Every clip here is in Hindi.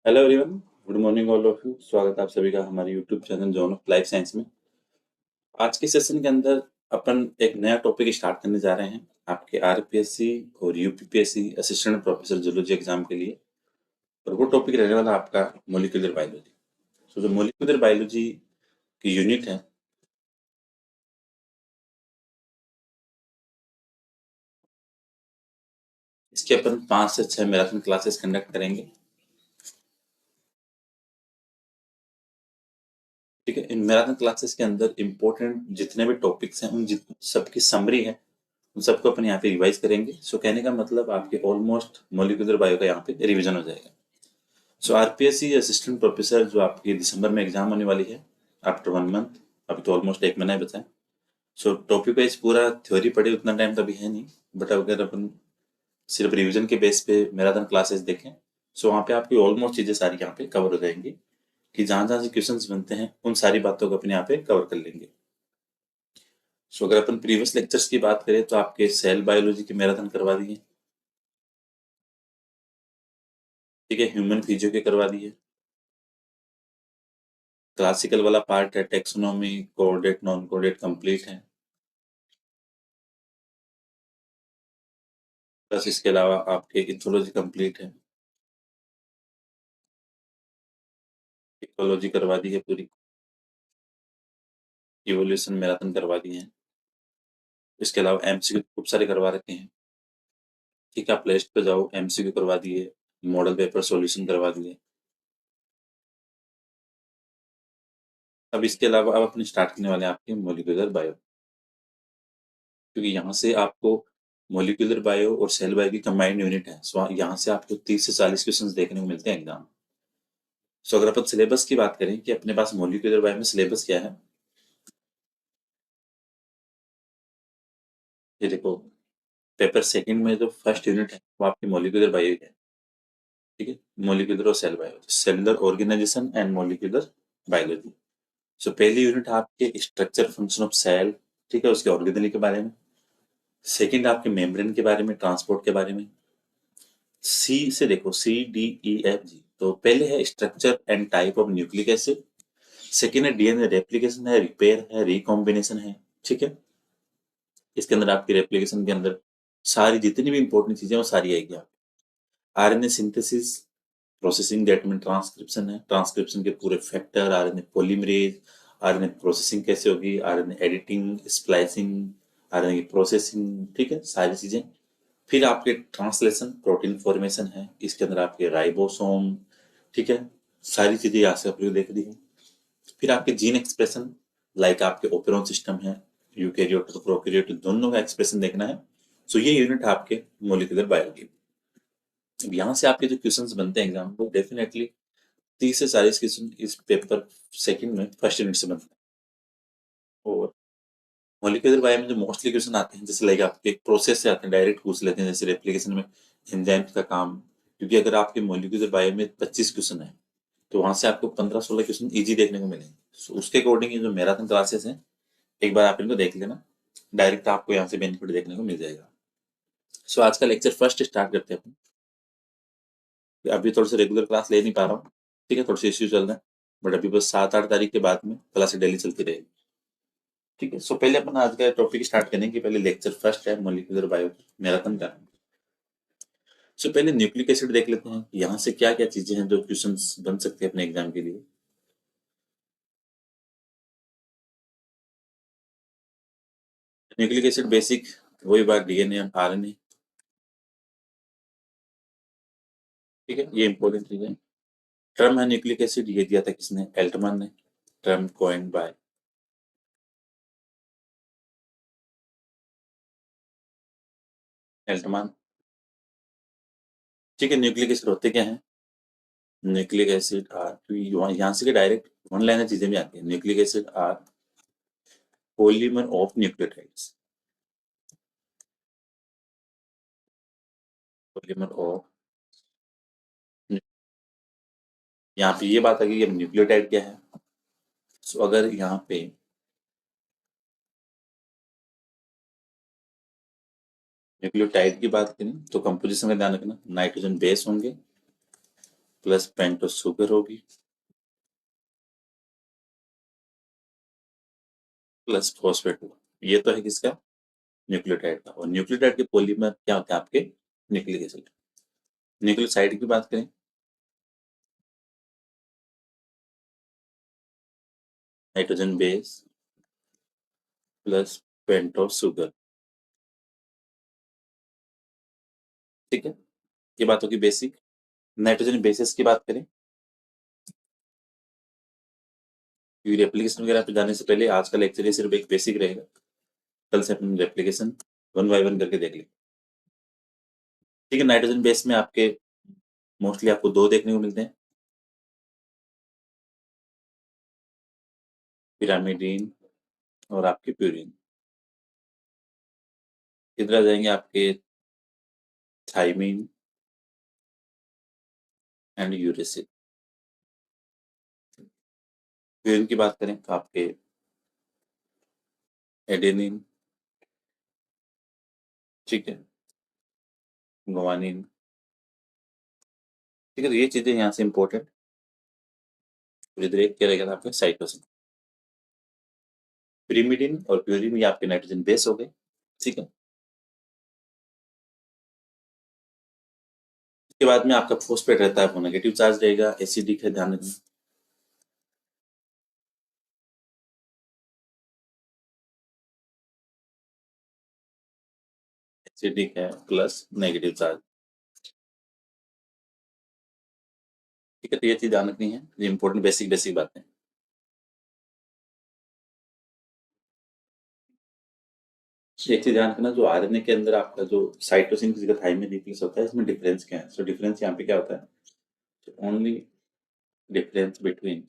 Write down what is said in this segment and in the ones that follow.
Hello everyone, good morning all of you. स्वागत है आप सभी का हमारे YouTube channel John of life science में। आज के सेशन के अंदर अपन एक नया टॉपिक स्टार्ट करने जा रहे हैं आपके आरपीएससी और UPPSC assistant professor zoology exam के लिए। और वो टॉपिक रहने वाला आपका मोलिकुलर बायोलॉजी। तो जो मोलिकुलर बायोलॉजी की यूनिट है, इसके अपन 5 से 6 मैराथन क्लासेस कंडक्ट करेंगे। ठीक है, इन मैराथन क्लासेस के अंदर इंपॉर्टेंट जितने भी टॉपिक्स हैं उन सबकी समरी है, उन सबको अपन यहाँ पे रिवाइज करेंगे। सो कहने का मतलब आपके ऑलमोस्ट मोलिकुलर बायो का यहाँ पे रिवीजन हो जाएगा। सो आरपीएससी असिस्टेंट प्रोफेसर जो आपकी दिसंबर में एग्जाम होने वाली है आफ्टर 1 मंथ, अभी तो ऑलमोस्ट 1 महीना ही बचा है। सो टॉपिक वाइज पूरा थ्योरी पढ़े उतना टाइम तो अभी है नहीं, बट अगर अपन सिर्फ रिवीजन के बेस पे मैराथन क्लासेस देखें, सो वहाँ पे आपकी ऑलमोस्ट चीजें सारी यहाँ पे कवर हो जाएंगी कि जहाँ जहाँ से क्वेश्चंस बनते हैं उन सारी बातों को अपने यहाँ पे कवर कर लेंगे। सो अगर अपन प्रीवियस लेक्चर्स की बात करें तो आपके सेल बायोलॉजी के मैराथन करवा दिए, ठीक है, ह्यूमन फिजियो के करवा दिए, क्लासिकल वाला पार्ट है, taxonomy coordinate non coordinate complete है। प्लस इसके अलावा आपके इथोलॉजी कंप्लीट है, इकोलॉजी करवा दी है पूरी, इवोल्यूशन मैराथन करवा दिए हैं। इसके अलावा एमसीक्यू खूब सारे करवा रखे हैं। ठीक है, आप प्लेलिस्ट पे जाओ, एमसीक्यू करवा दिए, मॉडल पेपर सॉल्यूशन करवा दिए। अब इसके अलावा अब अपने स्टार्ट करने वाले हैं आपके मोलिकुलर बायो, क्योंकि यहाँ से आपको मोलिकुलर बायो और सेल बायो की कंबाइंड यूनिट है। सो यहाँ से आपको 30 से 40 क्वेश्चन देखने को मिलते हैं एग्जाम। सो अगर अपन सिलेबस की बात करें कि अपने पास मोलिकुलर बायो में सिलेबस क्या है, ये देखो, पेपर सेकंड में जो फर्स्ट यूनिट है वो आपकी मोलिकुलर बायो है। ठीक है, मोलिकुलर और cell bio, cellular organisation and molecular biology. So पहली यूनिट आपके स्ट्रक्चर फंक्शन ऑफ सेल, ठीक है, उसके ऑर्गेनली के बारे में। सेकंड आपके मेम्ब्रेन के बारे में, ट्रांसपोर्ट के बारे में। सी से देखो, CDEFG, तो पहले है structure and type of nucleic acid. Second है डीएनए रेप्लिकेशन है, रिपेयर है, रिकॉम्बिनेशन है। ठीक है, इसके अंदर आपकी रेप्लिकेशन के अंदर सारी जितनी भी इंपॉर्टेंट चीजें वो सारी आएगी। आप RNA synthesis, processing that mean transcription है, ट्रांसक्रिप्शन के पूरे factor, RNA polymerase, RNA processing कैसे होगी, आरएनए एडिटिंग, स्प्लाइसिंग, आरएनए की प्रोसेसिंग, ठीक है, सारी चीजें। फिर आपके ट्रांसलेशन, प्रोटीन फॉर्मेशन है, इसके अंदर आपके राइबोसोम, ठीक है, सारी चीजें यहाँ से आपको देख दी है। फिर आपके जीन एक्सप्रेशन, लाइक आपके ओपेरॉन सिस्टम है, यूकैरियोट और प्रोकैरियोट दोनों का एक्सप्रेशन देखना है। सो ये यूनिट है आपके मोलिकुलर बायोलॉजी। अब यहाँ से आपके जो क्वेश्चंस बनते हैं एग्जाम को, डेफिनेटली 30 से 40 क्वेश्चन इस पेपर सेकंड में फर्स्ट यूनिट से बनते हैं। और मॉलिक्यूलर बायो में जो मोस्टली क्वेश्चन आते हैं, जैसे लाइक आपके एक प्रोसेस से आते हैं, डायरेक्ट पूछ लेते हैं, जैसे रेप्लिकेशन में एंजाइम्स का काम। क्योंकि अगर आपके मॉलिक्यूलर बायो में 25 क्वेश्चन है, तो वहां से आपको 15-16 क्वेश्चन इजी देखने को मिलेंगे। So, उसके अकॉर्डिंग ये जो मैराथन क्लासेस हैं, एक बार आप इनको देख लेना, डायरेक्ट आपको यहाँ से बेनिफिट देखने को मिल जाएगा। सो आज का लेक्चर फर्स्ट स्टार्ट करते हैं अपन। अभी थोड़ा सा रेगुलर क्लास ले नहीं पा रहा हूँ, ठीक है, थोड़े से इश्यू चल रहे हैं, बट अभी बस 7-8 तारीख के बाद में क्लास डेली चलती रहेगी। ठीक है, सो पहले अपन आज का टॉपिक स्टार्ट करने के पहले लेक्चर फर्स्ट है मोलिकुलर बायो मैराथन का। सो पहले न्यूक्लिक एसिड देख लेते हैं, यहाँ से क्या क्या चीजें हैं जो क्वेश्चंस बन सकते हैं अपने एग्जाम के लिए। न्यूक्लिक एसिड बेसिक वही बात, डीएनए आरएनए, ठीक है, ये इंपॉर्टेंट चीज है। टर्म है न्यूक्लिक एसिड, ये दिया था किसने, एल्टमैन ने, टर्म कॉइन्ड बाय एल्टमैन। ठीक है, न्यूक्लिक एसिड होते क्या है, न्यूक्लिक एसिड आर, यहाँ से डायरेक्ट वन लाइनर चीजें भी आती है। Nucleic acid are polymer of nucleotides, polymer of, यहाँ पे ये बात आ गई कि न्यूक्लियोटाइड क्या है। सो अगर यहाँ पे न्यूक्लियोटाइड की बात करें तो कंपोजिशन का ध्यान रखना, नाइट्रोजन बेस होंगे, प्लस पेंटोस शुगर होगी प्लस फॉस्फेट होगा। ये तो है किसका? न्यूक्लियोटाइड का। और न्यूक्लियोटाइड के पॉलीमर क्या होते हैं आपके? Nucleic acid. न्यूक्लियोसाइड की बात करें, nitrogen base plus pentose sugar. ठीक है, ये बात होगी बेसिक। नाइट्रोजन बेसिस की बात करें, क्योंकि रेप्लिकेशन वगैरह पे जाने से पहले आज का लेक्चर ये सिर्फ एक बेसिक रहेगा। कल से अपन रेप्लिकेशन वन बाय वन करके देख लेंगे। ठीक है, नाइट्रोजन बेस में आपके मोस्टली आपको दो देखने को मिलते हैं, पिरामिडीन और आपके प्यूरिन। इधर आ जाएंगे आपके थाइमीन एंड यूरेसिल। प्यूरिन की बात करें तो आपके एडेनिन, ठीक है, गुआनिन। ठीक है, तो ये चीजें यहाँ से इंपॉर्टेंट। फिर इधर एक क्या रहेगा आपका साइटोसिन। पिरिमिडिन और प्यूरिन ये आपके नाइट्रोजन बेस हो गए। ठीक है, उसके बाद में आपका फॉस्फेट रहता है, वो नेगेटिव चार्ज रहेगा, एसिडिक है, ध्यान रखना। एसिडिक है प्लस नेगेटिव चार्ज। ठीक है, तो ये चीज ध्यान रखनी है, ये इंपॉर्टेंट बेसिक बेसिक बातें। एक चीज ध्यान रखना, जो आरएनए के अंदर आपका जो साइटोसिन की जगह थाइमिन रिप्लेस होता है, इसमें डिफरेंस क्या है? सो डिफरेंस यहाँ पे क्या होता है? Only difference between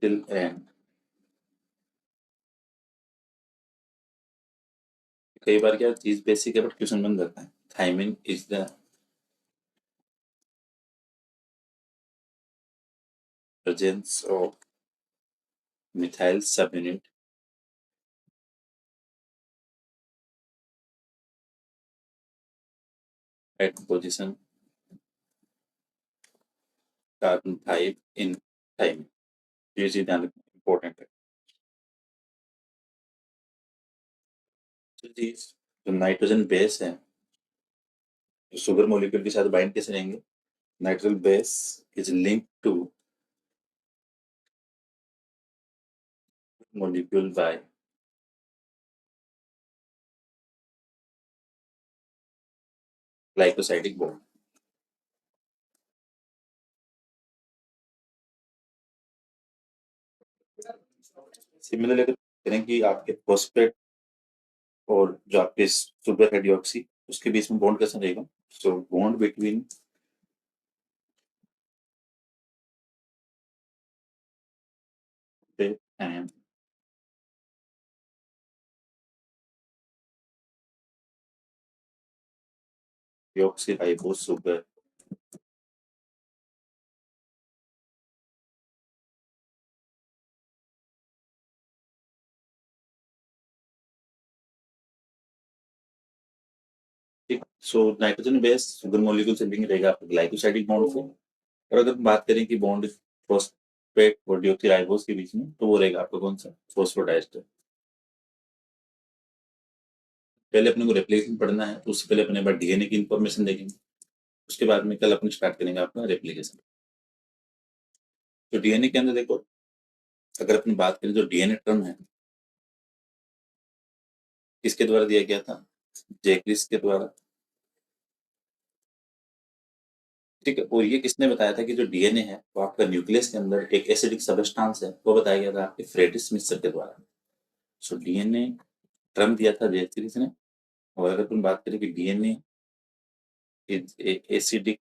till and. कई बार क्या चीज बेसिक है बट क्वेश्चन बन जाता है। Thymine is the presence of methyl subunit at position carbon 5 in thymine. ये चीज ध्यान रखना इंपॉर्टेंट है। तो चीज जो नाइट्रोजन बेस है, शुगर मॉलिक्यूल के साथ बाइंड कैसे रहेंगे? Nitrogen base is linked to molecule by glycosidic bond। Similarly अगर करें कि आपके फॉस्फेट और जो आपके सुपर है डिऑक्सी, उसके बीच में बॉन्ड कैसा रहेगा? So bond between and deoxyribose sugar. ठीक, so nitrogen base sugar molecule से लिंक रहेगा आपके ग्लाइकोसाइडिक बॉन्ड से। और अगर बात करें कि बॉन्ड फॉस्फेट और डिऑक्सीराइबोस के बीच में, तो वो रहेगा आपका कौन सा? फॉस्फोडाइस्टर। पहले अपने को रेप्लिकेशन पढ़ना है, तो उससे पहले अपने बार डीएनए की इंफॉर्मेशन देखेंगे। उसके बाद में कल अपने स्टार्ट करेंगे आपका रेप्लिकेशन। तो डीएनए के अंदर देखो, अगर अपनी बात करें, जो डीएनए टर्म है किसके द्वारा दिया गया था? जैकलिस के द्वारा। ठीक है, और ये किसने बताया था कि जो डीएनए है वो आपका न्यूक्लियस के अंदर एक एसिडिक सबस्टांस है, वो बताया गया था आपके फ्रेडरिक स्मिथ सर के द्वारा। सो डीएनए टर्म दिया था जैकलिस ने। और अगर तुम बात करें कि DNA is a acidic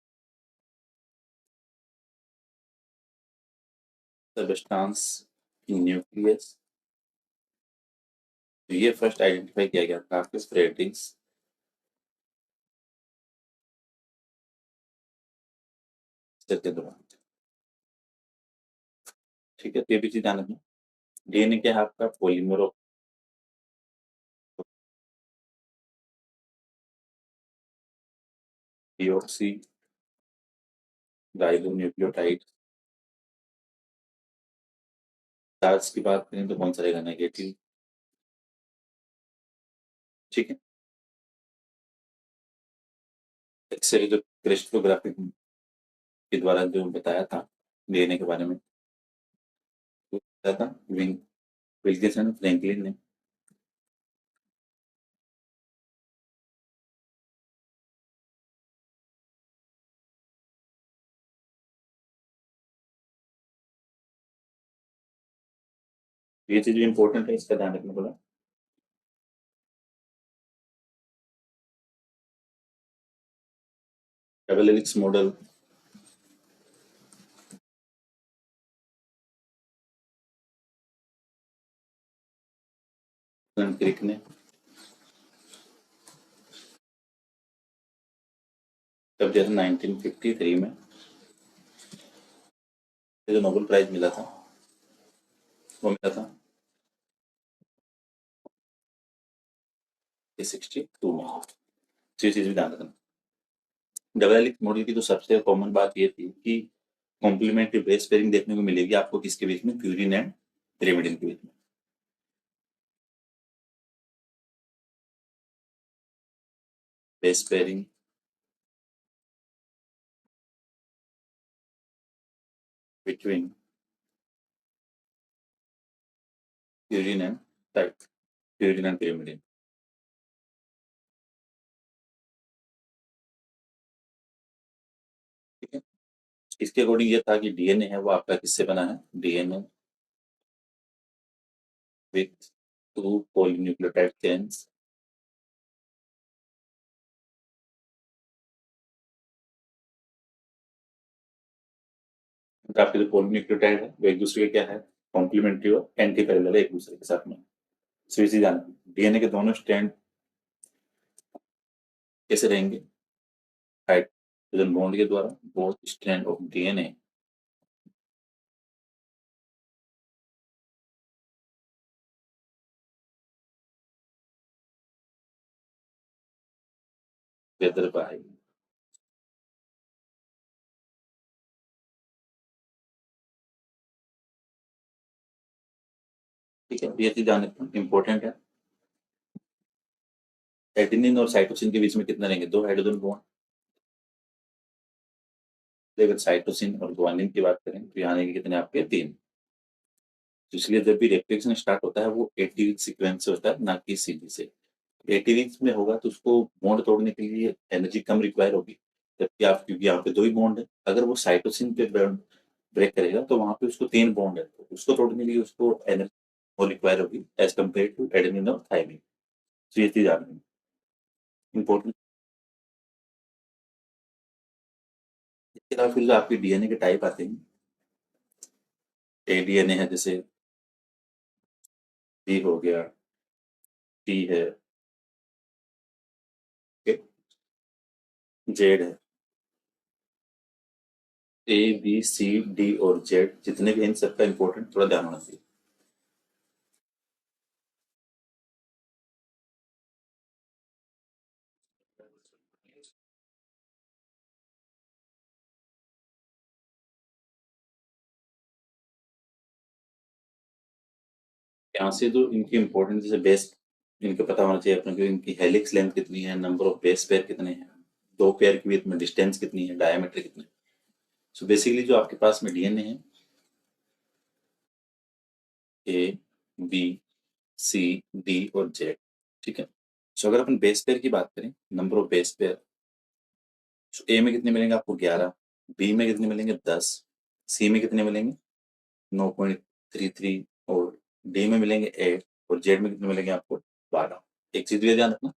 substance in nucleus, तो ये फर्स्ट आइडेंटिफाई किया गया था आपके फ्रेडरिक सर के द्वारा। ठीक है, तो ये भी चीज ध्यान रखना। डीएनए क्या है? आपका पॉलीमर डीऑक्सी राइबोन्यूक्लियोटाइड। चार्ज की बात करें तो कौन सा रहेगा? नेगेटिव। ठीक है। एक्सरे जो क्रिस्टलोग्राफी के द्वारा जो बताया था डीएनए के बारे में, वो बताया था विल्किंसन फ्रैंकलिन ने। ये चीज भी इंपॉर्टेंट है, इसका ध्यान रखना पड़ा। डबल हेलिक्स मॉडल क्रिक ने कब दिया था? 1953 में। ये जो नोबेल प्राइज मिला था वो मिला था 1962 में। तो ये चीज भी ध्यान रखना। डबल हेलिक्स मॉडल की तो सबसे कॉमन बात ये थी कि कॉम्प्लीमेंट्री बेस पेयरिंग देखने को मिलेगी आपको किसके बीच में? प्यूरिन एंड pyrimidine के बीच में। Base pairing between purine and type purine and pyrimidine। ठीक है। इसके अकॉर्डिंग ये था कि डीएनए है वो आपका किससे बना है? DNA with to polynucleotide chains. आपके जो पॉलीन्यूक्लियोटाइड है वो एक दूसरे के क्या है? कॉम्प्लीमेंट्री और एंटी पैरेलल है एक दूसरे के साथ में। सो इसी जान डीएनए के दोनों स्ट्रैंड कैसे रहेंगे? हाइड्रोजन बॉन्ड के द्वारा। Both strand of DNA together by. ठीक है, ये चीज जानना इंपॉर्टेंट है। एडेनिन और साइटोसिन के बीच में कितना रहेंगे? दो हाइड्रोजन बॉन्ड। अगर साइटोसिन और ग्वानिन की बात करें तो यहाँ आएंगे कितने आपके? तीन। तो इसलिए जब भी रेप्लिकेशन स्टार्ट होता है वो 80 वीक सीक्वेंस से होता है, ना कि सीधी से। 80 वीक्स में होगा तो उसको बॉन्ड तोड़ने के लिए एनर्जी कम रिक्वायर होगी। जबकि आप, क्योंकि यहाँ पे दो ही बॉन्ड है, अगर वो साइटोसिन पे ब्रेक करेगा तो वहां पे उसको तीन बॉन्ड है, तो उसको तोड़ने के लिए उसको एनर्जी और रिक्वायर होगी एज कम्पेयर टू एडेनिन और थाइमिन। तो ये चीज आपने इंपॉर्टेंट। इसके अलावा फिर जो आपकी डीएनए के टाइप आते हैं, ए डीएनए है जैसे, बी हो गया, टी है, जेड है। ए बी सी डी और जेड जितने भी हैं, इन सबका इंपॉर्टेंट थोड़ा ध्यान होना चाहिए। यहाँ से जो इनकी इंपॉर्टेंस जैसे बेस इनका पता होना चाहिए अपने को, इनकी हेलिक्स लेंथ कितनी है, नंबर ऑफ बेस पेयर कितने हैं, दो पेयर के बीच में डिस्टेंस कितनी है, डायमीटर कितने। सो बेसिकली जो आपके पास में डीएनए है, ए बी सी डी और जेड। ठीक है। सो अगर अपन बेस पेयर की बात करें, नंबर ऑफ बेस पेयर, तो ए में कितने मिलेंगे आपको? 11। बी में कितने मिलेंगे? 10। सी में कितने मिलेंगे? 9.33। और डी में मिलेंगे 8। और जेड में कितने मिलेंगे आपको? 12। एक चीज ये ध्यान रखना,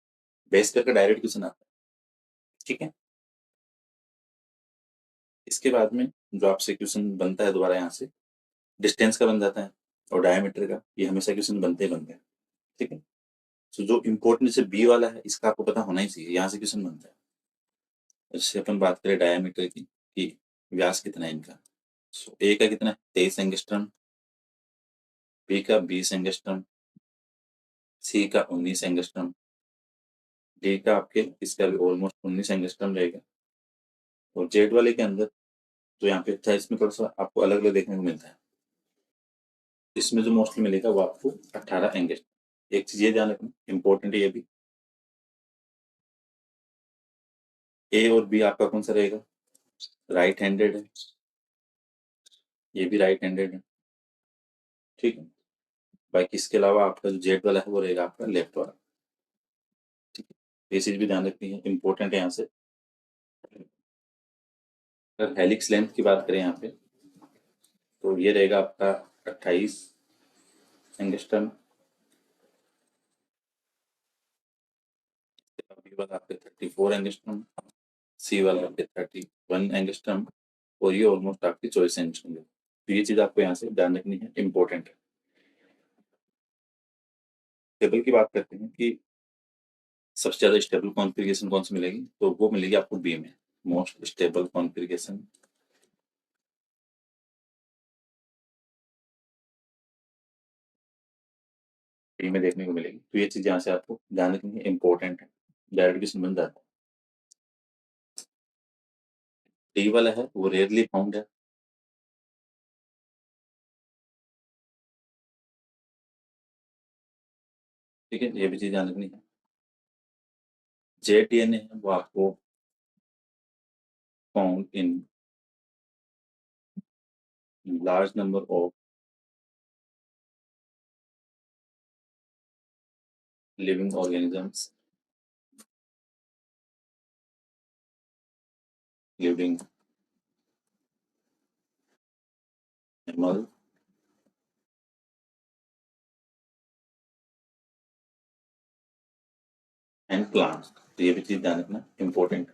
बेस पेयर का डायरेक्ट क्वेश्चन आता है। ठीक है। इसके बाद में जो आपसे क्वेश्चन बनता है दोबारा यहाँ से, डिस्टेंस का बन जाता है और डायमीटर का, ये हमेशा क्वेश्चन बनते ही बनते हैं। ठीक है। तो जो इम्पोर्टेंट जैसे बी वाला है इसका आपको पता होना ही चाहिए, यहाँ से क्वेश्चन बनता है। जैसे अपन बात करें डायमीटर की कि व्यास कितना है इनका। सो ए का कितना है? 23 एंगस्ट्रम। बी का 20 एंगस्ट्रम। सी का 19 एंगस्ट्रम। डी का आपके इसका भी ऑलमोस्ट 19 एंगस्ट्रम रहेगा। और जेड वाले के अंदर तो यहाँ पे था, इसमें थोड़ा सा आपको अलग अलग देखने को मिलता है। इसमें जो मोस्टली मिलेगा वो आपको 18 एंगस्ट्रम। एक चीज ये ध्यान रखना, इंपॉर्टेंट है ये भी, ए और बी आपका कौन सा रहेगा, राइट हैंडेड है, ये भी राइट हैंडेड है, ठीक है। बाकी इसके अलावा आपका जो जेड वाला है वो रहेगा आपका लेफ्ट वाला, ठीक है। ये चीज भी ध्यान रखनी है, इंपॉर्टेंट है यहाँ से। अगर हेलिक्स लेंथ की बात करें यहाँ पे, तो ये रहेगा आपका 28 एंगस्ट्रम, बी वाला आपके 34 एंगस्ट्रम, सी वाला आपके 31 एंगस्ट्रम, और ये ऑलमोस्ट आपकी 24 एंगस्ट्रम है। तो ये चीज आपको यहाँ से ध्यान रखनी है, इंपॉर्टेंट है। टेबल की बात करते हैं कि सबसे ज्यादा स्टेबल कॉन्फ़िगरेशन कौन सी मिलेगी, तो वो मिलेगी आपको बी में। मोस्ट स्टेबल कॉन्फ़िगरेशन बी में देखने को मिलेगी। तो ये चीज यहाँ से आपको ध्यान रखनी है, इंपॉर्टेंट है, डायरेक्ट क्वेश्चन बन जाता है। डी वाला है वो रेयरली फाउंड है, ठीक है, ये भी चीज ध्यान रखनी है। जेड डीएनए है वो आपको found in large number of living organisms, living animal and plants. तो ये भी चीज ध्यान रखना, इंपॉर्टेंट।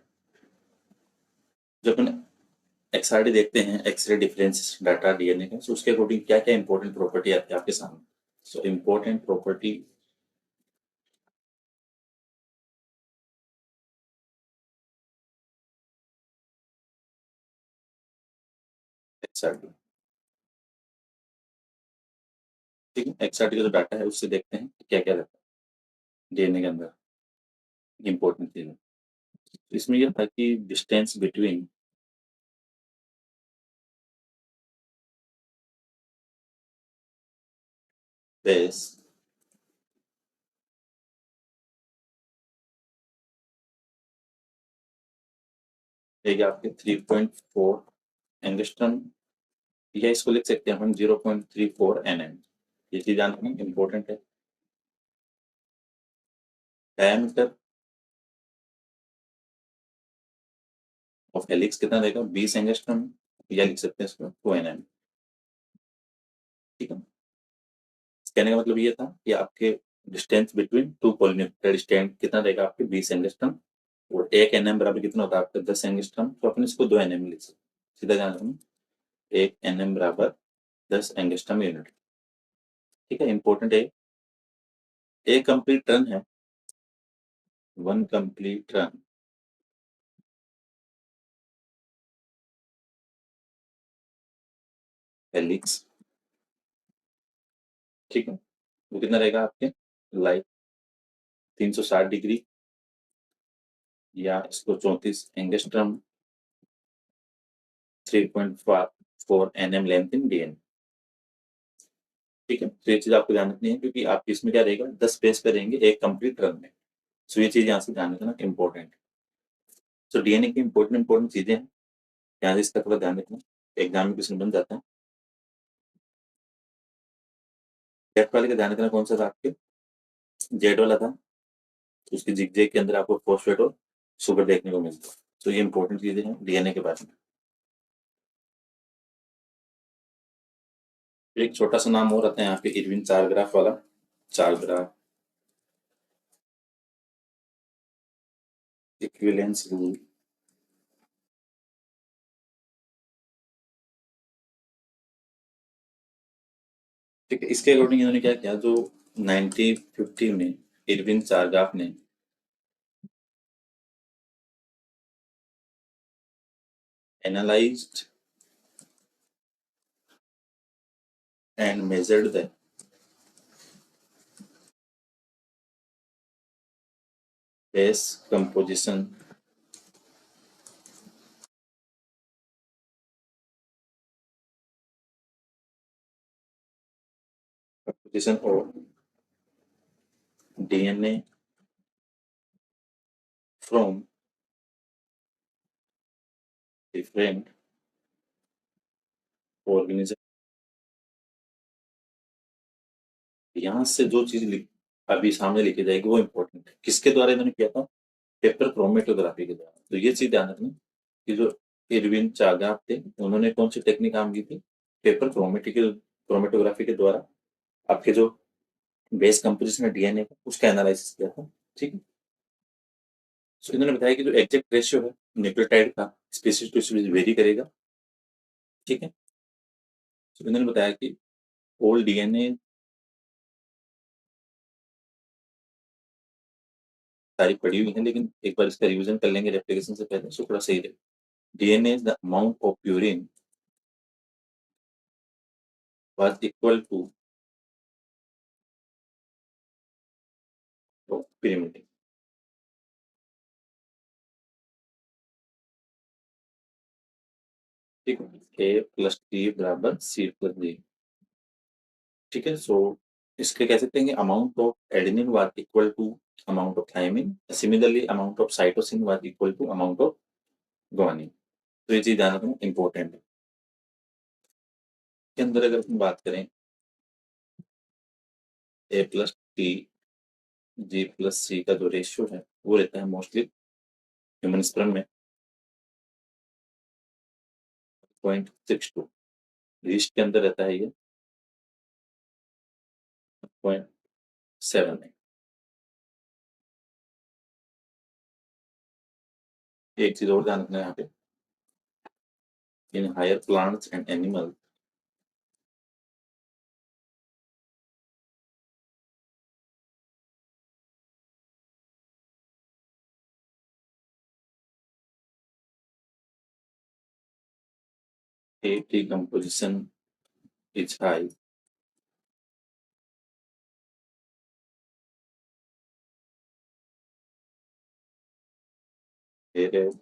जब अपन एक्सआरडी देखते हैं, एक्सरे डिफरेंस डाटा डीएनए का, तो उसके अकॉर्डिंग क्या क्या इंपॉर्टेंट प्रॉपर्टी आती है आपके सामने। सो इंपॉर्टेंट प्रॉपर्टी एक्सआरडी, ठीक है। एक्सआरडी का जो डाटा है उससे देखते हैं क्या क्या रहता है डीएनए के अंदर, इंपॉर्टेंट चीज है। तो इसमें यह था कि डिस्टेंस बिटवीन बेस रहेगा आपके 3.4 एंगस्ट्रम, या इसको लिख सकते हैं हम 0.34 nm। ये चीज जानना इंपॉर्टेंट है। डायमीटर ऑफ हेलिक्स कितना रहेगा, 20 एंगस्ट्रम, या लिख सकते हैं इसको 2 nm, ठीक है। कहने का मतलब ये था कि आपके distance between two polynucleotide strand कितना रहेगा आपके 20 एंगस्ट्रम, और 1 nm बराबर कितना होता है आपका 10 एंगस्ट्रम। तो अपन इसको 2 nm लिख सकते हैं, सीधा ध्यान रखना, 1 nm बराबर 10 एंगस्ट्रम यूनिट, ठीक है। इंपॉर्टेंट है, एक कंप्लीट टर्न है, 1 कंप्लीट टर्न हेलिक्स, ठीक है, वो कितना रहेगा आपके, लाइक 360 डिग्री, या इसको 34 angstrom, 3.4 nm length in DNA, ठीक है। तो ये चीज आपको ध्यान रखनी है, क्योंकि आपकी इसमें क्या रहेगा, 10 पेज पे रहेंगे एक कंप्लीट रन में। सो ये चीज यहाँ से ध्यान रखना इंपॉर्टेंट। सो डीएनए की इंपॉर्टेंट इंपॉर्टेंट चीजें हैं, यहाँ से इसका थोड़ा ध्यान रखना, एग्जाम में क्वेश्चन बन जाता है। लेफ्ट वाले का ध्यान रखना, कौन सा था आपके, जेड वाला था, तो उसकी जिगजैग के अंदर आपको फॉस्फेट और शुगर देखने को मिलता है। तो ये इंपॉर्टेंट चीजें हैं डीएनए के बारे में। एक छोटा सा नाम और आता है यहाँ पे, इरविन चार ग्राफ वाला, चार ग्राफ इक्विवेलेंस रूल, ठीक है। इसके अकॉर्डिंग इन्होंने क्या किया, जो 1950 में इरविन चारगाफ ने analysed and measured the base composition composition of DNA from different organism। यहाँ से जो चीज अभी सामने लिखी जाएगी वो इम्पोर्टेंट है। किसके द्वारा इन्होंने किया था? पेपर क्रोमेटोग्राफी के द्वारा। तो ये चीज ध्यान रखना कि जो इरविन चागाप थे उन्होंने कौन सी टेक्निक काम की थी? पेपर क्रोमेटोग्राफी के द्वारा आपके जो बेस कंपोजिशन है डीएनए का उसका एनालिसिस किया था। ठीक है। सो इन्होंने बताया कि जो एग्जैक्ट रेशियो है न्यूक्लियोटाइड का स्पीशीज टू स्पीशीज वेरी करेगा। ठीक है। सो इन्होंने बताया कि ओल्ड डीएनए सारी पड़ी हुई है, लेकिन एक बार इसका रिवीजन कर लेंगे रेप्लिकेशन से पहले, सो थोड़ा सही रहेगा। DNA the amount of purine was equal to pyrimidine। ठीक है। ए प्लस टी बराबर सी प्लस डी। ठीक है। सो इसके कह सकते हैं कि amount of adenine was equal to amount of thymine, similarly amount of cytosine was equal to amount of guanine. तो ये चीज ध्यान रखना इंपॉर्टेंट है। के अंदर अगर हम बात करें ए प्लस टी जी प्लस सी का जो रेशियो है वो रहता है मोस्टली ह्यूमन स्पर्म में 0.62। ईस्ट के अंदर रहता है ये 0.7 है। एक चीज और ध्यान रखना है यहाँ पे, in higher plants and animal AT composition is high, whereas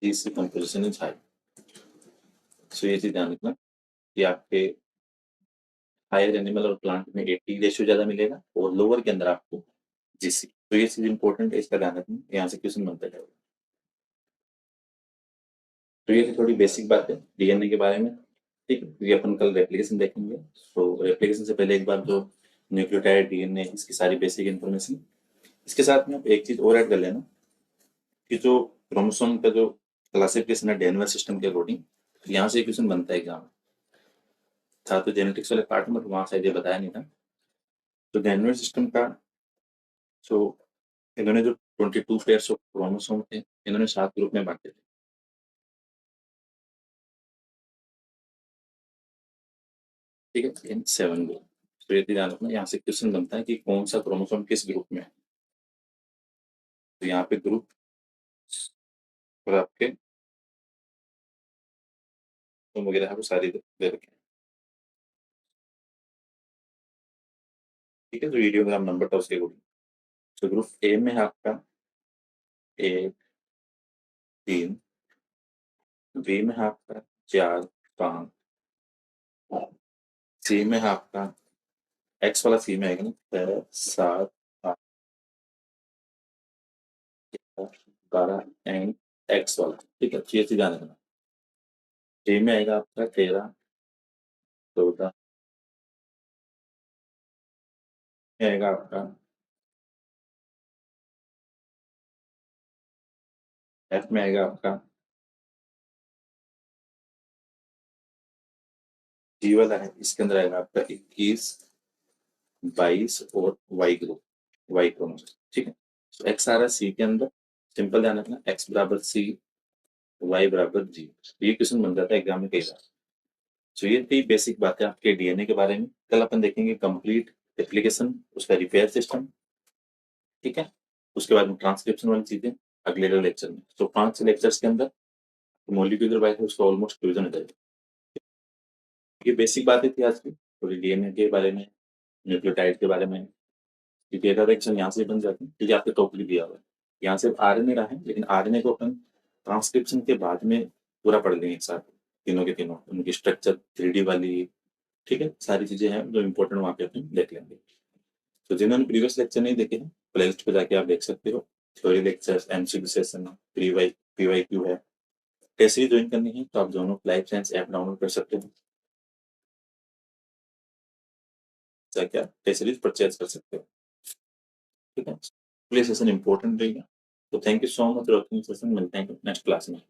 GC composition is high। So ये चीज ध्यान रखना कि आपके हायर एनिमल और प्लांट में AT रेशियो ज्यादा मिलेगा और लोअर के अंदर आपको GC। तो ये चीज इंपॉर्टेंट है, इसका ध्यान रखना, यहाँ से क्वेश्चन बनता जाएगा। तो ये थोड़ी बेसिक बात है डीएनए के बारे में। ठीक है। ये अपन कल रेप्लिकेशन देखेंगे। तो रेप्लिकेशन से पहले एक बार जो न्यूक्लियोटाइड डीएनए इसकी सारी बेसिक इन्फॉर्मेशन, इसके साथ में आप एक चीज और ऐड कर लेना कि जो क्रोमोसोम का जो क्लासिफिकेशन है डेनवर सिस्टम के अकॉर्डिंग, यहाँ से क्वेश्चन बनता है एग्जाम था। तो जेनेटिक्स वाले पार्ट में वहां शायद ये बताया नहीं था। तो डेनवर सिस्टम का जो इन्होंने जो 22 पेयर्स ऑफ क्रोमोसोम थे इन्होंने 7 ग्रुप में बांटे थे। ठीक है। इन 7 ग्रुप। तो ये ध्यान रखना, यहाँ से क्वेश्चन बनता है कि कौन सा क्रोमोसोम किस ग्रुप में है। तो यहाँ पे ग्रुप और आपके वगैरह वो सारी दे रखे हैं। ठीक है। तो वीडियो ग्राम नंबर था उसके अकॉर्डिंग। तो ग्रुप ए में है आपका 1 3, बी में है आपका 4 5, सी में है आपका एक्स वाला सी में आएगा ना 6 7 8 12 एंड एक्स वाला। ठीक है। ये चीज ध्यान रखना। डी में आएगा आपका 13 14 में आएगा आपका, एफ में आएगा आपका, जी वाला है इसके अंदर आएगा आपका 21 22 और वाई ग्रुप, वाई क्रोमोसोम। ठीक है। तो एक्स आ रहा है सी के अंदर, सिंपल ध्यान रखना एक्स बराबर सी वाई बराबर जी। ये क्वेश्चन बन जाता है एग्जाम में कई बार। तो ये थी बेसिक बातें आपके डीएनए के बारे में। कल अपन देखेंगे कंप्लीट एप्लीकेशन, उसका रिपेयर सिस्टम। ठीक है। उसके बाद में ट्रांसक्रिप्शन वाली चीजें अगले लेक्चर में। तो 5 लेक्चर्स के अंदर मॉलिक्यूलर बायोलॉजी उसका ऑलमोस्ट क्लोजन हो जाएगा। ये बेसिक बातें थी आज की थोड़ी डीएनए के बारे में। न्यूक्लियोटाइड के बारे में, क्योंकि एरर रिएक्शन यहाँ से बन जाती है, क्योंकि आपको टोटली दिया हुआ है। यहाँ सिर्फ आरएनए रहा है, लेकिन आरएनए को अपन ट्रांसक्रिप्शन के बाद में पूरा पढ़ लेंगे एक साथ, तीनों के तीनों, उनकी स्ट्रक्चर 3D वाली, ठीक है? सारी चीज़ें हैं जो इम्पोर्टेंट वहाँ पे अपन देख लेंगे। तो जिन्होंने प्रीवियस लेक्चर नहीं देखे हैं, प्लेलिस्ट पे जाके आप देख सकते हो। Theory lectures, MCQ session, PYQ है। कैसे ही ज्वाइन करनी है तो आप दोनों लाइफ साइंस ऐप डाउनलोड कर सकते हो, जाके आप टेस्ट सीरीज परचेज कर सकते हो, ठीक है? प्ले सेशन इंपॉर्टेंट रहेगा। तो thank you so much for watching session, मिलते हैं नेक्स्ट क्लास में।